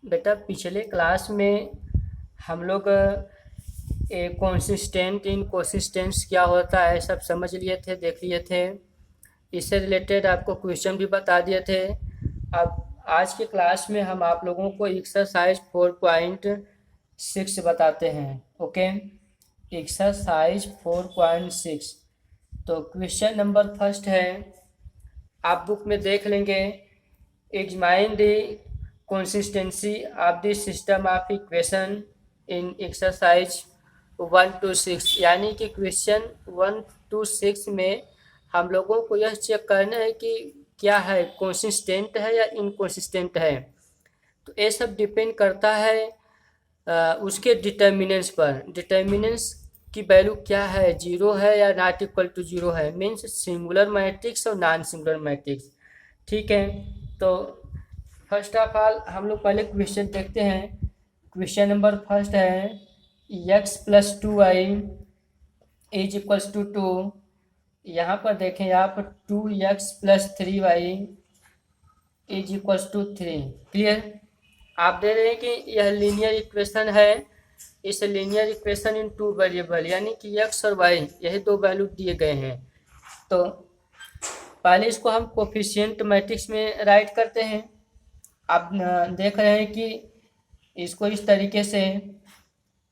बेटा पिछले क्लास में हम लोग कंसिस्टेंट इनकंसिस्टेंस क्या होता है सब समझ लिए थे, देख लिए थे। इससे रिलेटेड आपको क्वेश्चन भी बता दिए थे। अब आज के क्लास में हम आप लोगों को एक्सरसाइज 4.6 बताते हैं। Okay, exercise 4.6। तो क्वेश्चन नंबर फर्स्ट है, आप बुक में देख लेंगे। Examine the consistency of the system of equation in exercise 1 to 6। यानी कि क्वेश्चन 1 to 6 में हम लोगों को यह चेक करना है कि क्या है, कंसिस्टेंट है या इनकंसिस्टेंट है। तो ये सब डिपेंड करता है उसके डिटर्मिनेंट्स पर। डिटर्मिनेंट्स की वैल्यू क्या है, जीरो है या नॉट इक्वल टू जीरो है, मीन्स सिंगुलर मैट्रिक्स और नॉन सिंगुलर मैट्रिक्स। ठीक है, तो फर्स्ट ऑफ ऑल हम लोग पहले क्वेश्चन देखते हैं। क्वेश्चन नंबर फर्स्ट है, x plus 2y is equals to 2। यहाँ पर देखें आप 2x plus 3y is equals to 3। Clear? आप दे रहे हैं कि यह लीनियर इक्वेशन है। इस linear equation in two variable यानी कि x और y यही दो वैल्यू दिए गए हैं। तो पहले इसको हम कोफिशिएंट मैट्रिक्स में राइट करते हैं। आप देख रहे हैं कि इसको इस तरीके से,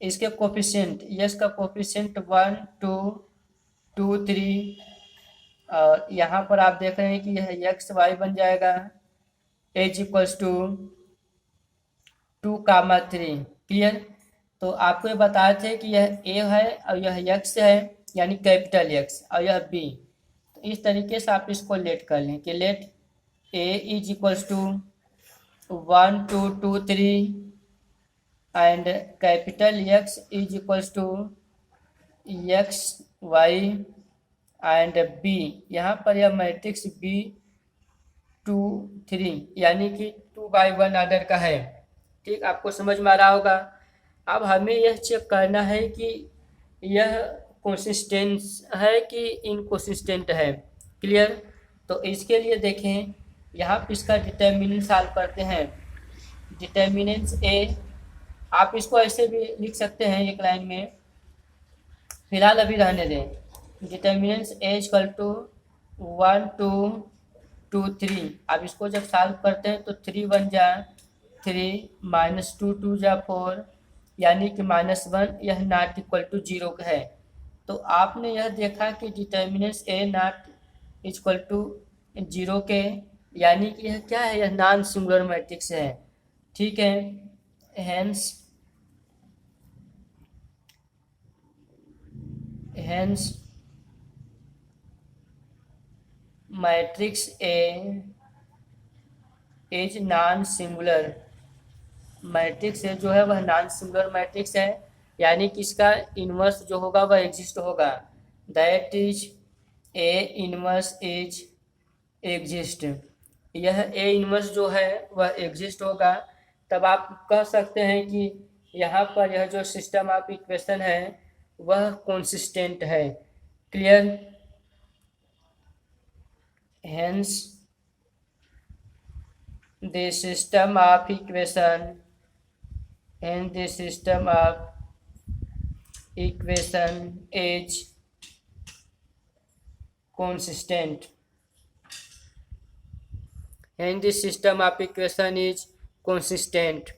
इसके कोफिशिएंट, यस का कोफिशिएंट 1 2 2 3, और यहाँ पर आप देख रहे हैं कि यह एक्स वाई बन जाएगा एज इक्वल्स टू 2, 3। क्लियर? तो आपको ये बताए थे कि यह ए है और यह एक्स है यानी कैपिटल एक्स, और यह बी। तो इस तरीके से आप इसको लेट कर लें कि let A is equals to 1 2 2 3 and capital X is equals to x Y and B. यहाँ पर यह मैट्रिक्स बी 2 3 यानी कि 2/1 ऑर्डर का है। ठीक, आपको समझ में आ रहा होगा। अब हमें यह चेक करना है कि यह कंसिस्टेंट है कि इनकंसिस्टेंट है। क्लियर? तो इसके लिए देखें, यहाँ पर इसका डिटर्मिनेंट सॉल्व करते हैं। डिटर्मिनेंट्स ए, आप इसको ऐसे भी लिख सकते हैं एक लाइन में, फिलहाल अभी रहने दें। Determinants A equal to 1 2 2 3। अब इसको जब सॉल्व करते हैं तो 3 1 जा 3 -2 2 जा 4 यानी कि -1, यह नॉट इक्वल टू जीरो है। तो आपने यह देखा कि determinants A not equal to zero के, यानी कि यह क्या है, यह नॉन सिंगुलर मैट्रिक्स है। ठीक है, hence matrix A is non singular. Matrix है जो है वह नॉन सिंगुलर मैट्रिक्स है, यानी कि इसका इन्वर्स जो होगा वह एग्जिस्ट होगा। That is A inverse is exist. यह ए इन्वर्स जो है वह एग्जिस्ट होगा। तब आप कह सकते हैं कि यहाँ पर यह जो सिस्टम ऑफ इक्वेशन है वह कंसिस्टेंट है। Clear? Hence the system of equation and the system of equation is consistent and the system of equation is consistent।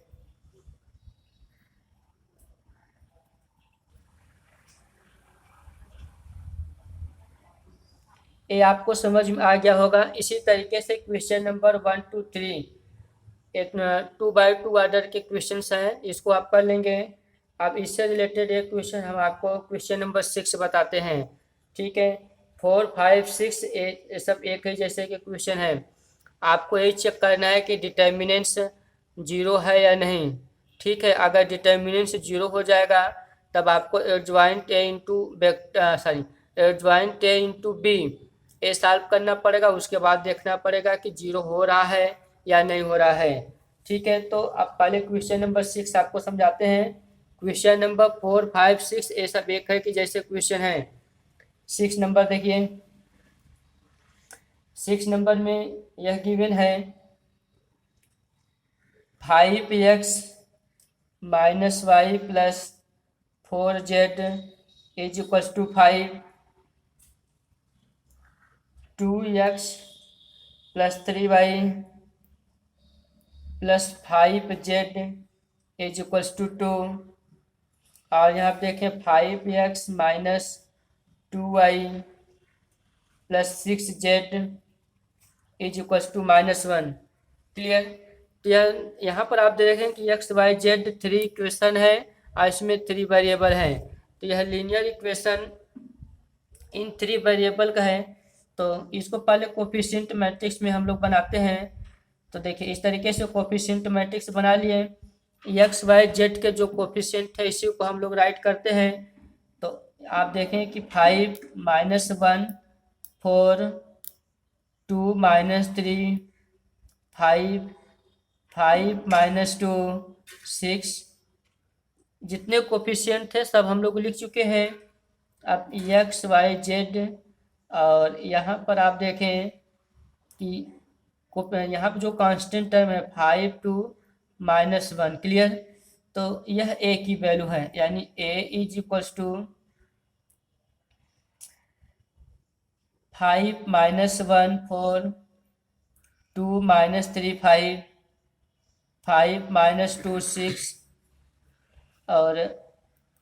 ये आपको समझ में आ गया होगा। इसी तरीके से क्वेश्चन नंबर 1 to 3 एक 2/2 ऑर्डर के क्वेश्चन हैं, इसको आप कर लेंगे। अब इससे रिलेटेड एक क्वेश्चन हम आपको क्वेश्चन नंबर 6 बताते हैं। ठीक है, 4 5 6 ये सब एक ही जैसे के क्वेश्चन है। आपको ये चेक करना है कि डिटर्मिनेंट्स जीरो है या नहीं। ठीक है, अगर डिटर्मिनेंट्स जीरो हो जाएगा तब आपको एडजॉइंट ए इंटू बी ये सॉल्व करना पड़ेगा। उसके बाद देखना पड़ेगा कि जीरो हो रहा है या नहीं हो रहा है। ठीक है, तो अब पहले क्वेश्चन नंबर 6 आपको समझाते हैं। क्वेश्चन नंबर 4 5 6 ये सब एक है कि जैसे क्वेश्चन है। 6 नंबर देखिए, 6 नंबर में यह गिवन है 5x minus y plus 4z is equals to 5, 2x plus 3y plus 5z is equals to 2, और यहाँ पे देखें 5x minus 2y plus 6z is equals to -1। Clear? तो यहाँ पर आप देखें कि x y z 3 इक्वेशन है और इसमें 3 वेरिएबल हैं। तो यह लीनियर इक्वेशन इन 3 वेरिएबल का है। तो इसको पहले कोफिशिएंट मैट्रिक्स में हम लोग बनाते हैं। तो देखिए इस तरीके से कोफिशिएंट मैट्रिक्स बना लिए। एक्स वाई जेड के जो कोफिशिएंट है इसी को हम लोग राइट करते हैं। तो आप देखें कि 5 -1 4 2 -3 5 5 -2 6, जितने कोफिशिएंट थे सब हम लोग लिख चुके हैं। अब एक्स वाई जेड, और यहाँ पर आप देखें कि यहाँ पर जो कांस्टेंट टर्म है 5 2 -1। क्लियर? तो यह ए की वैल्यू है, यानी ए इज इक्वल्स टू 5 -1 4 2 -3 5 5 -2 6, और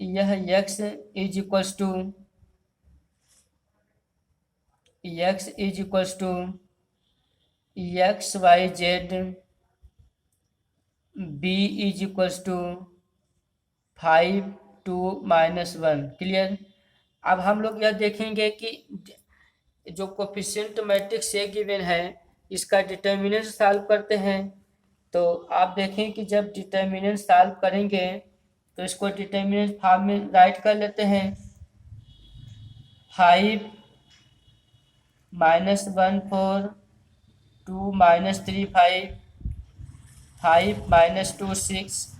यह x is equals to x y z, b is equals to 5 2 -1। Clear? अब हम लोग यह देखेंगे कि जो कोफिशिएंट मैट्रिक्स ए गिवन है इसका डिटर्मिनेंट सॉल्व करते हैं। तो आप देखें कि जब डिटर्मिनेंट सॉल्व करेंगे तो इसको डिटर्मिनेंट फॉर्म में राइट कर लेते हैं। 5 -1 4 2 -3 5 5 -2 6।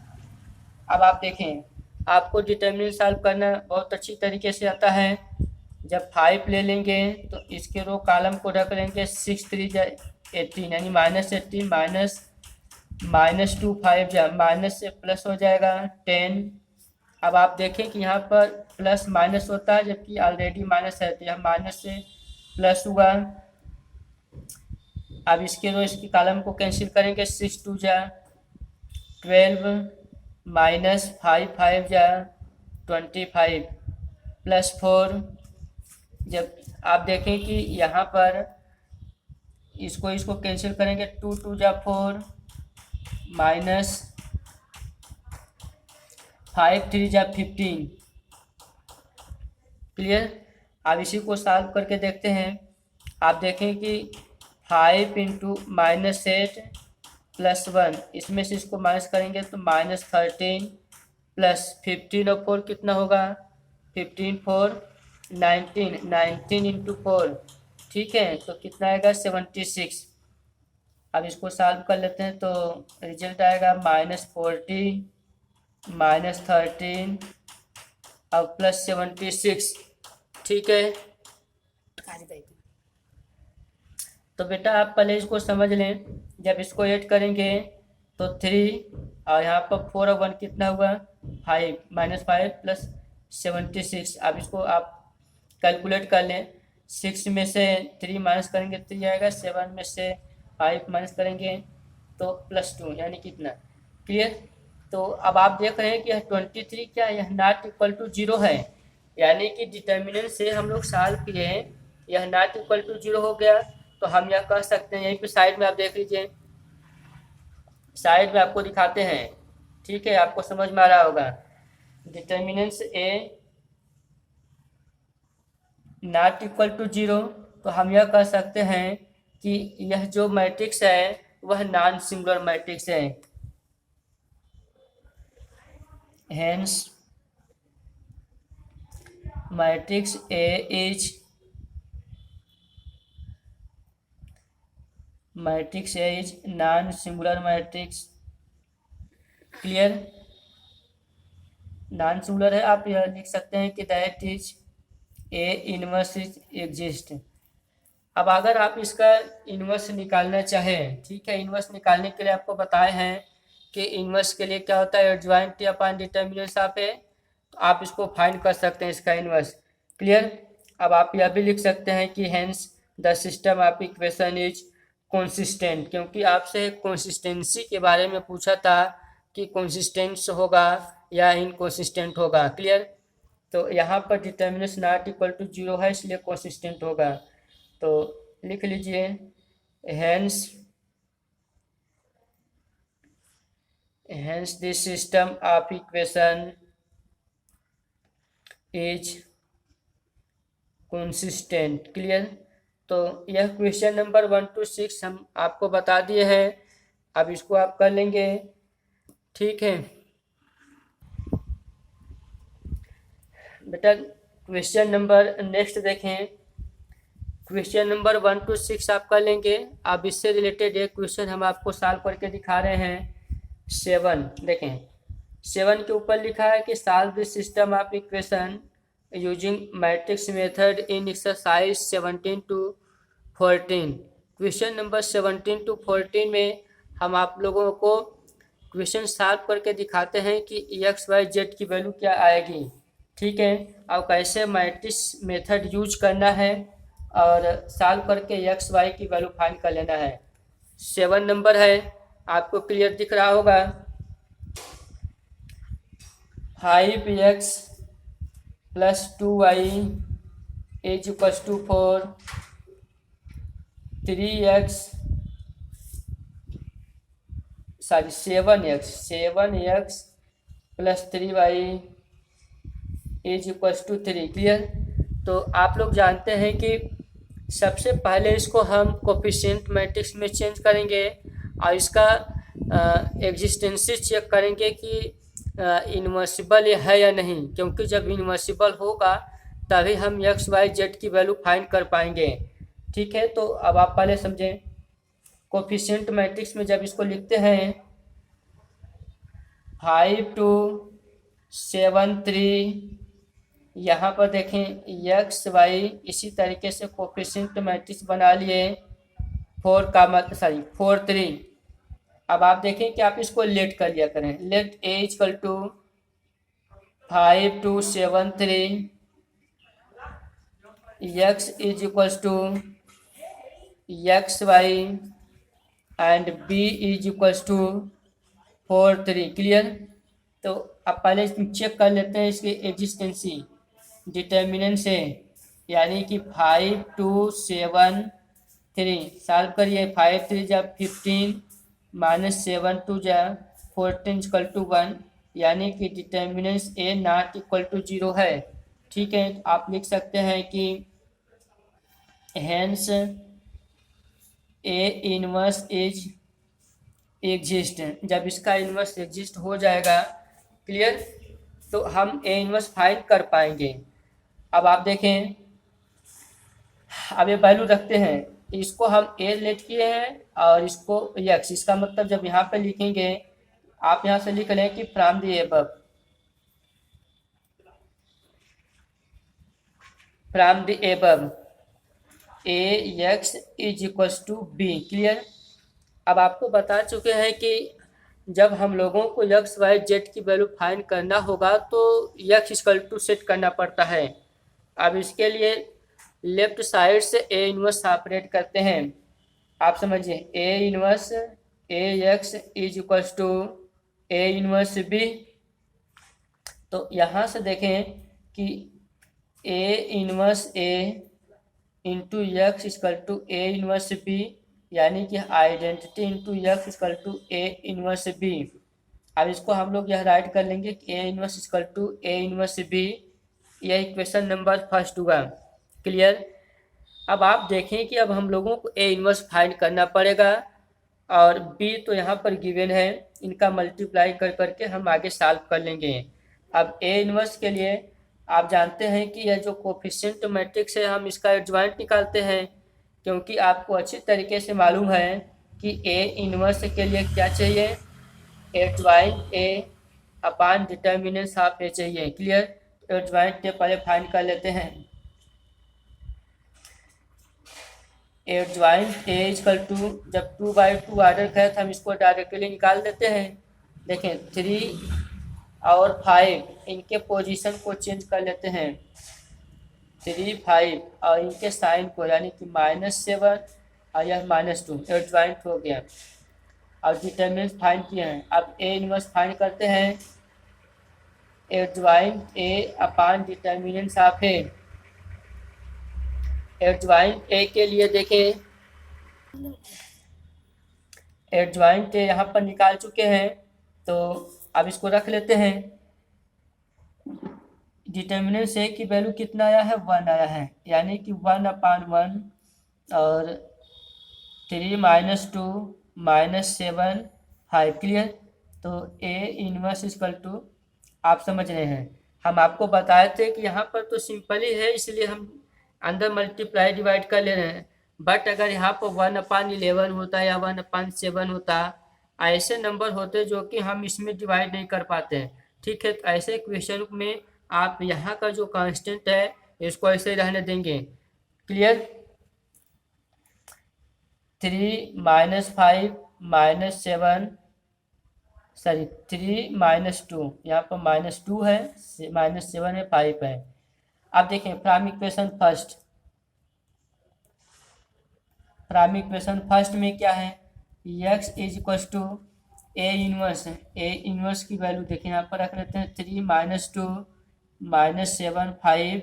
अब आप देखें, आपको डिटर्मिनेंट सॉल्व करना बहुत अच्छी तरीके से आता है। जब 5 ले लेंगे तो इसके रो कॉलम को रख लेंगे 6 3 18, यानी -18 -2 5 माइनस से प्लस हो जाएगा 10। अब आप देखें कि यहाँ पर प्लस माइनस होता है जबकि ऑलरेडी माइनस है, तो यह माइनस से प्लस हुआ। अब इसके रो इसकी कॉलम को कैंसिल करेंगे, 6 2 12 -5 5 25 +4। जब आप देखें कि यहाँ पर इसको कैंसिल करेंगे, 2 2 4 -5 3 15। क्लियर? अब इसी को सॉल्व करके देखते हैं। आप देखें कि 5 × -8 +1, इसमें से इसको माइनस करेंगे तो -13 +15 और 4 कितना होगा, 15 4 19 19 × 4। ठीक है, तो कितना आएगा 76। अब इसको सॉल्व कर लेते हैं तो रिजल्ट आएगा -40 -13 और +76। ठीक है, तो बेटा आप पहले इसको समझ लें। जब इसको ऐड करेंगे तो 3 और यहाँ पर 4 और 1 कितना हुआ 5 -5 +76। अब इसको आप कैलकुलेट कर लें। 6 में से 3 माइनस करेंगे 3 आएगा, 7 में से 5 माइनस करेंगे तो +2, यानी कितना। क्लियर? तो अब आप देख रहे हैं कि यह 23 क्या यह नॉट इक्वल टू 0 है, यानी कि डिटर्मिनेंट से हम लोग सॉल्व किए हैं, यह नॉट इक्वल टू 0 हो गया। तो हम यह कह सकते हैं, यहीं पे साइड में आप देख लीजिए, साइड में आपको दिखाते हैं। ठीक है, आपको समझ में आ रहा होगा। Determinants A not equal to 0, तो हम यह कह सकते हैं कि यह जो मैट्रिक्स है वह नॉन सिंगुलर मैट्रिक्स है। Hence matrix A is non singular matrix. Clear? Non singular है, आप यह लिख सकते हैं कि that is a inverse is exist. अब अगर आप इसका इनवर्स निकालना चाहें, ठीक है, इनवर्स निकालने के लिए आपको बताए हैं कि इनवर्स के लिए क्या होता है, एडजॉइंट अपॉन डिटर्मिनेंट ऑफ ए, तो आप इसको फाइंड कर सकते हैं इसका इनवर्स। क्लियर। अब आप यह भी लिख सकते हैं कि hence the system of equation is consistent, क्योंकि आपसे कंसिस्टेंसी के बारे में पूछा था कि कंसिस्टेंस होगा या इनकंसिस्टेंट होगा। क्लियर। तो यहाँ पर डिटर्मिनेंट नॉट इक्वल टू 0 है, इसलिए कंसिस्टेंट होगा। तो लिख लीजिए hence this system of equation is consistent. Clear. तो यह क्वेश्चन नंबर 1 to 6 हम आपको बता दिए हैं, अब इसको आप कर लेंगे। ठीक है बेटा, क्वेश्चन नंबर नेक्स्ट देखें, क्वेश्चन नंबर 1 to 6 आप कर लेंगे। अब इससे रिलेटेड एक क्वेश्चन हम आपको सॉल्व करके दिखा रहे हैं। 7 देखें, 7 के ऊपर लिखा है कि solve this system of equation using matrix method in exercise 17 to 14। Question number 17 to 14 में हम आप लोगों को क्वेश्चन सॉल्व करके दिखाते हैं कि एक्स वाई जेड की वैल्यू क्या आएगी। ठीक है, अब कैसे मैट्रिक्स मेथड यूज करना है और सॉल्व करके एक्स वाई की वैल्यू फाइंड कर लेना है। 7 नंबर है, आपको क्लियर दिख रहा होगा। 5x plus 2y is equals to 4, 7x plus 3y is equals to 3। Clear. तो आप लोग जानते हैं कि सबसे पहले इसको हम कोफिशिएंट मैट्रिक्स में चेंज करेंगे और इसका एग्जिस्टेंसी चेक करेंगे कि इन्वर्सिबल है या नहीं, क्योंकि जब इन्वर्सिबल होगा तभी हम एक्स वाई जेड की वैल्यू फाइंड कर पाएंगे। ठीक है, तो अब आप पहले समझें, कोफिशिएंट मैट्रिक्स में जब इसको लिखते हैं 5 2 7 3, यहाँ पर देखें एक्स वाई, इसी तरीके से कोफिशिएंट मैट्रिक्स बना लिए 4 3। अब आप देखें कि आप इसको लेट कर लिया करें, let A equal to 5 2 7 3 x is equals to x Y and B is equals to 4 3। Clear. तो अब पहले चेक कर लेते हैं इसकी एग्जिस्टेंसी डिटर्मिनेंट से, यानी कि 5 2 7 3 सॉल्व करिए। 5 3 जा 15 माइनस 7 2 जा 14 इक्वल टू 1, यानी कि determinant A not equal to 0 है। ठीक है, आप लिख सकते हैं कि hence A inverse is exist. जब इसका इनवर्स एग्जिस्ट हो जाएगा, क्लियर, तो हम ए इनवर्स फाइंड कर पाएंगे। अब आप देखें, अब ये वैल्यू रखते हैं, इसको हम ए लेट किए हैं और इसको एक्स, इसका मतलब जब यहाँ पे लिखेंगे आप यहाँ से लिख लें कि from the above A x is equals to B. Clear. अब आपको बता चुके हैं कि जब हम लोगों को एक्स वाई जेड की वैल्यू फाइंड करना होगा तो एक्स इक्वल टू सेट करना पड़ता है। अब इसके लिए लेफ्ट साइड से ए इनवर्स ऑपरेट करते हैं। आप समझिए, A inverse A x is equals to A inverse B. तो यहाँ से देखें कि A inverse A into x equal to A inverse B, यानी कि identity into x equal to A inverse B. अब इसको हम लोग यह राइट कर लेंगे कि A inverse equal to A inverse B. यह इक्वेशन नंबर फर्स्ट हुआ। क्लियर। अब आप देखें कि अब हम लोगों को ए इनवर्स फाइंड करना पड़ेगा और बी तो यहाँ पर गिवन है, इनका मल्टीप्लाई कर करके हम आगे सॉल्व कर लेंगे। अब ए इनवर्स के लिए आप जानते हैं कि यह जो कोफिशिएंट मैट्रिक्स है हम इसका एडजॉइंट निकालते हैं, क्योंकि आपको अच्छी तरीके से मालूम है कि ए इनवर्स के लिए क्या चाहिए, adjoint A upon determinant of A चाहिए। क्लियर। एडजॉइंट ए पहले फाइंड कर लेते हैं। एडजॉइंट ए इक्वल टू, जब 2/2 ऑर्डर का है तो हम इसको डायरेक्टली निकाल देते हैं। देखें 3 और 5 इनके पोजीशन को चेंज कर लेते हैं, 3 5 और इनके साइन को, यानी कि -7 और यह -2 एडजॉइंट हो गया। और डिटरमिनेंट फाइंड किए हैं, अब ए इनवर्स फाइंड करते हैं। Adjoint A upon determinant of A, adjoint A के लिए देखें, एडजॉइंट ए यहाँ पर निकाल चुके हैं, तो अब इसको रख लेते हैं। डिटर्मिनेंट ए की वैल्यू कितना आया है, 1 आया है, यानी कि 1/1 और 3 - 2 -7 5 क्लियर। तो ए इनवर्स इक्वल टू, आप समझ रहे हैं, हम आपको बताए थे कि यहाँ पर तो सिंपल ही है, इसलिए हम अंदर मल्टीप्लाई डिवाइड कर ले रहे हैं। बट अगर यहाँ पर 1/11 होता या 1/7 होता, ऐसे नंबर होते जो कि हम इसमें डिवाइड नहीं कर पाते हैं, ठीक है। तो ऐसे क्वेश्चन में आप यहाँ का जो कांस्टेंट है इसको ऐसे रहने देंगे, क्लियर। 3 - 5 - 7 सॉरी 3 - 2, यहाँ पर -2 है, -7 है, 5 है। अब देखें prime equation first, prime equation first में क्या है, x is equal to A inverse है। ए इनवर्स की वैल्यू देखें, यहाँ पर रख लेते हैं 3 - 2 -7 5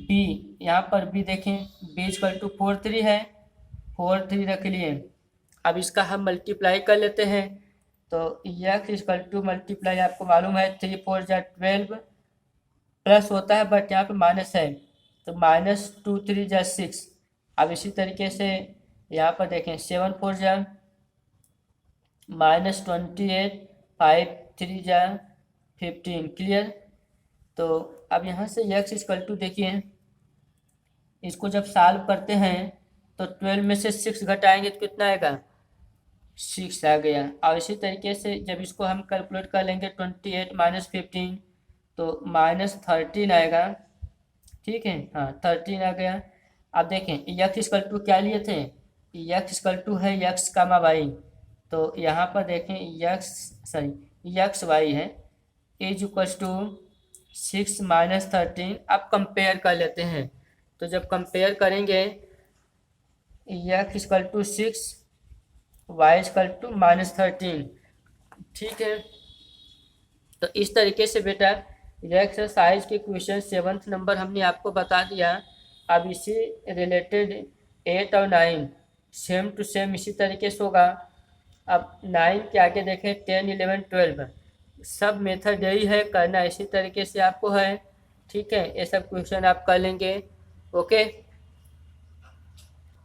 b, यहाँ पर b देखें, b इक्वल टू 4 3 है, 4 3 रख लिए। अब इसका हम मल्टीप्लाई कर लेते हैं, तो x इक्वल टू मल्टीप्लाई, आपको मालूम है 3 4 जा 12 प्लस होता है, बट यहाँ पे माइनस है, तो -2 3 जा 6। अब इसी तरीके से यहाँ पर देखें 7 4 जा -28 5 3 जा 15 क्लियर। तो अब यहाँ से x इक्वल टू देखिए, इसको जब सॉल्व करते हैं तो 12 में से 6 घटाएंगे तो कितना आएगा, 6 आ गया। और इसी तरीके से जब इसको हम कैलकुलेट कर लेंगे 28 - 15 तो -13 आएगा, ठीक है, हाँ 13 आ गया। अब देखें x इक्वल टू क्या लिए थे, x इक्वल टू है x, y, तो यहाँ पर देखें x y है, इज इक्वल टू 6 - 13। अब कंपेयर कर लेते हैं, तो जब कंपेयर करेंगे x equal to 6 y equal to -13, ठीक है। तो इस तरीके से बेटा यह एक्सरसाइज के क्वेश्चन 7th नंबर हमने आपको बता दिया। अब इसी रिलेटेड 8 और 9 सेम टू सेम इसी तरीके से होगा। अब 9 के आगे देखें 10 11 12 सब मेथड यही है, करना इसी तरीके से आपको है, ठीक है। ये सब क्वेश्चन आप कर लेंगे, ओके।